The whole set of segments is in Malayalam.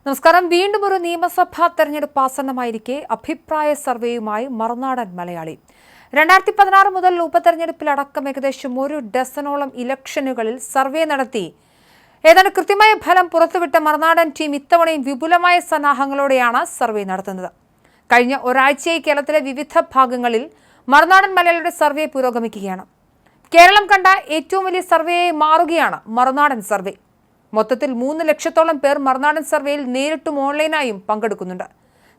നമസ്കാരം. വീണ്ടും ഒരു നിയമസഭാ തെരഞ്ഞെടുപ്പ് ആസന്നമായിരിക്കെ അഭിപ്രായ സർവേയുമായി മറുനാടൻ മലയാളി. 2016 മുതൽ ഉപതെരഞ്ഞെടുപ്പിലടക്കം ഏകദേശം ഒരു ഡസനോളം ഇലക്ഷനുകളിൽ സർവേ നടത്തി ഏതാണ്ട് കൃത്യമായ ഫലം പുറത്തുവിട്ട മറുനാടൻ ടീം ഇത്തവണയും വിപുലമായ സന്നാഹങ്ങളോടെയാണ് സർവേ നടത്തുന്നത്. കഴിഞ്ഞ ഒരാഴ്ചയായി കേരളത്തിലെ വിവിധ ഭാഗങ്ങളിൽ മറുനാടൻ മലയാളിയുടെ സർവേ പുരോഗമിക്കുകയാണ്. കേരളം കണ്ട ഏറ്റവും വലിയ സർവേയായി മാറുകയാണ് മറുനാടൻ സർവേ. മൊത്തത്തിൽ 3 ലക്ഷത്തോളം പേർ മറുനാടൻ സർവേയിൽ നേരിട്ടും ഓൺലൈനായും പങ്കെടുക്കുന്നുണ്ട്.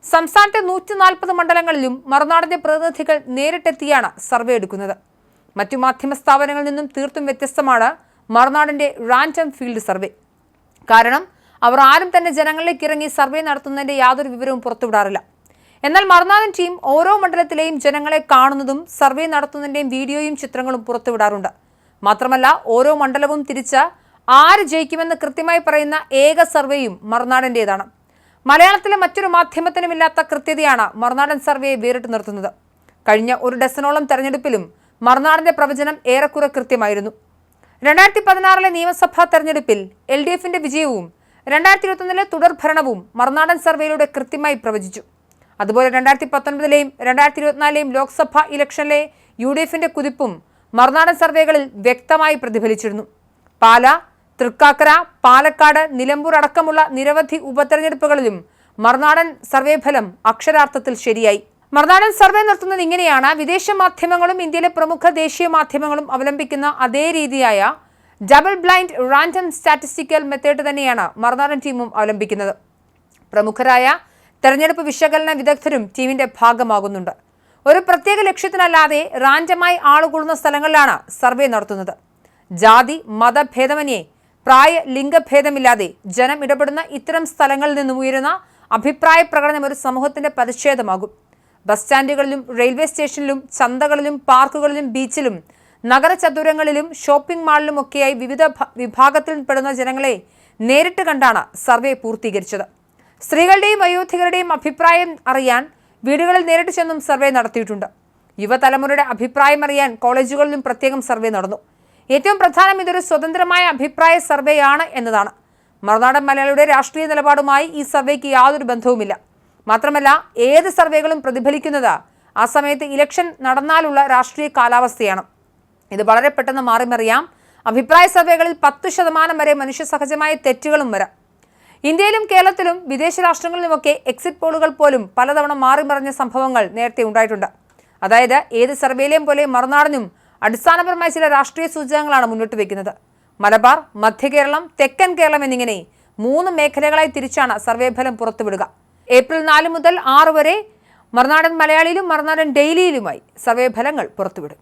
സംസ്ഥാനത്തെ 140 മണ്ഡലങ്ങളിലും മറുനാടന്റെ പ്രതിനിധികൾ നേരിട്ടെത്തിയാണ് സർവേ എടുക്കുന്നത്. മറ്റു മാധ്യമ സ്ഥാപനങ്ങളിൽ നിന്നും തീർത്തും വ്യത്യസ്തമാണ് മറുനാടന്റെ റാൻഡം ഫീൽഡ് സർവേ. കാരണം അവർ ആരും തന്നെ ജനങ്ങളിലേക്ക് ഇറങ്ങി സർവേ നടത്തുന്നതിന്റെ യാതൊരു വിവരവും പുറത്തുവിടാറില്ല. എന്നാൽ മറുനാടൻ ടീം ഓരോ മണ്ഡലത്തിലെയും ജനങ്ങളെ കാണുന്നതും സർവേ നടത്തുന്നതിന്റെയും വീഡിയോയും ചിത്രങ്ങളും പുറത്തുവിടാറുണ്ട്. മാത്രമല്ല ഓരോ മണ്ഡലവും തിരിച്ച് ആര് ജയിക്കുമെന്ന് കൃത്യമായി പറയുന്ന ഏക സർവേയും മറുനാടൻ്റേതാണ്. മലയാളത്തിലെ മറ്റൊരു മാധ്യമത്തിനുമില്ലാത്ത കൃത്യതയാണ് മറുനാടൻ സർവേയെ വേറിട്ട് നിർത്തുന്നത്. കഴിഞ്ഞ ഒരു ഡസനോളം തെരഞ്ഞെടുപ്പിലും മറുനാടന്റെ പ്രവചനം ഏറെക്കുറെ കൃത്യമായിരുന്നു. 2016 നിയമസഭാ തെരഞ്ഞെടുപ്പിൽ LDFന്റെ വിജയവും 2021 തുടർഭരണവും മറുനാടൻ സർവേയിലൂടെ കൃത്യമായി പ്രവചിച്ചു. അതുപോലെ 2019 2024 ലോക്സഭാ ഇലക്ഷനിലെ UDFന്റെ കുതിപ്പും മറുനാടൻ സർവേകളിൽ വ്യക്തമായി പ്രതിഫലിച്ചിരുന്നു. പാല, തൃക്കാക്കര, പാലക്കാട്, നിലമ്പൂർ അടക്കമുള്ള നിരവധി ഉപതെരഞ്ഞെടുപ്പുകളിലും മറുനാടൻ സർവേ ഫലം അക്ഷരാർത്ഥത്തിൽ ശരിയായി. മറുനാടൻ സർവേ നടത്തുന്നത് ഇങ്ങനെയാണ്. വിദേശ മാധ്യമങ്ങളും ഇന്ത്യയിലെ പ്രമുഖ ദേശീയ മാധ്യമങ്ങളും അവലംബിക്കുന്ന അതേ രീതിയായ double blind random statistical method തന്നെയാണ് മറുനാടൻ ടീമും അവലംബിക്കുന്നത്. പ്രമുഖരായ തെരഞ്ഞെടുപ്പ് വിശകലന വിദഗ്ധരും ടീമിന്റെ ഭാഗമാകുന്നുണ്ട്. ഒരു പ്രത്യേക ലക്ഷ്യത്തിനല്ലാതെ റാൻഡമായി ആളുകൂടുന്ന സ്ഥലങ്ങളിലാണ് സർവേ നടത്തുന്നത്. ജാതി മതഭേദമന്യേ പ്രായ ലിംഗഭേദമില്ലാതെ ജനം ഇടപെടുന്ന ഇത്തരം സ്ഥലങ്ങളിൽ നിന്നും ഉയരുന്ന അഭിപ്രായ പ്രകടനം ഒരു സമൂഹത്തിന്റെ പരിച്ഛേദമാകും. ബസ് സ്റ്റാൻഡുകളിലും റെയിൽവേ സ്റ്റേഷനിലും ചന്തകളിലും പാർക്കുകളിലും ബീച്ചിലും നഗരചതുരങ്ങളിലും ഷോപ്പിംഗ് മാളിലും ഒക്കെയായി വിവിധ വിഭാഗത്തിൽപ്പെടുന്ന ജനങ്ങളെ നേരിട്ട് കണ്ടാണ് സർവേ പൂർത്തീകരിച്ചത്. സ്ത്രീകളുടെയും വയോധികരുടെയും അഭിപ്രായം അറിയാൻ വീടുകളിൽ നേരിട്ട് ചെന്നും സർവേ നടത്തിയിട്ടുണ്ട്. യുവതലമുറയുടെ അഭിപ്രായം അറിയാൻ കോളേജുകളിലും പ്രത്യേകം സർവേ നടന്നു. ഏറ്റവും പ്രധാനം ഇതൊരു സ്വതന്ത്രമായ അഭിപ്രായ സർവേയാണ് എന്നതാണ്. മറുനാടൻ മലയാളിയുടെ രാഷ്ട്രീയ നിലപാടുമായി ഈ സർവേക്ക് യാതൊരു ബന്ധവുമില്ല. മാത്രമല്ല ഏത് സർവേകളും പ്രതിഫലിക്കുന്നത് ആ സമയത്ത് ഇലക്ഷൻ നടന്നാലുള്ള രാഷ്ട്രീയ കാലാവസ്ഥയാണ്. ഇത് വളരെ പെട്ടെന്ന് മാറിമറിയാം. അഭിപ്രായ സർവേകളിൽ 10% വരെ മനുഷ്യ സഹജമായ തെറ്റുകളും വരാം. ഇന്ത്യയിലും കേരളത്തിലും വിദേശ രാഷ്ട്രങ്ങളിലുമൊക്കെ എക്സിറ്റ് പോളുകൾ പോലും പലതവണ മാറിമറിഞ്ഞ സംഭവങ്ങൾ നേരത്തെ ഉണ്ടായിട്ടുണ്ട്. അതായത് ഏത് സർവേയിലെയും പോലെ മറുനാടനും അടിസ്ഥാനപരമായ ചില രാഷ്ട്രീയ സൂചകങ്ങളാണ് മുന്നോട്ട് വയ്ക്കുന്നത്. മലബാർ, മധ്യകേരളം, തെക്കൻ കേരളം എന്നിങ്ങനെ 3 മേഖലകളായി തിരിച്ചാണ് സർവേ ഫലം പുറത്തുവിടുക. ഏപ്രിൽ 4 മുതൽ 6 വരെ മറുനാടൻ മലയാളിയിലും മറുനാടൻ ഡെയിലിയിലുമായി സർവേ ഫലങ്ങൾ പുറത്തുവിടും.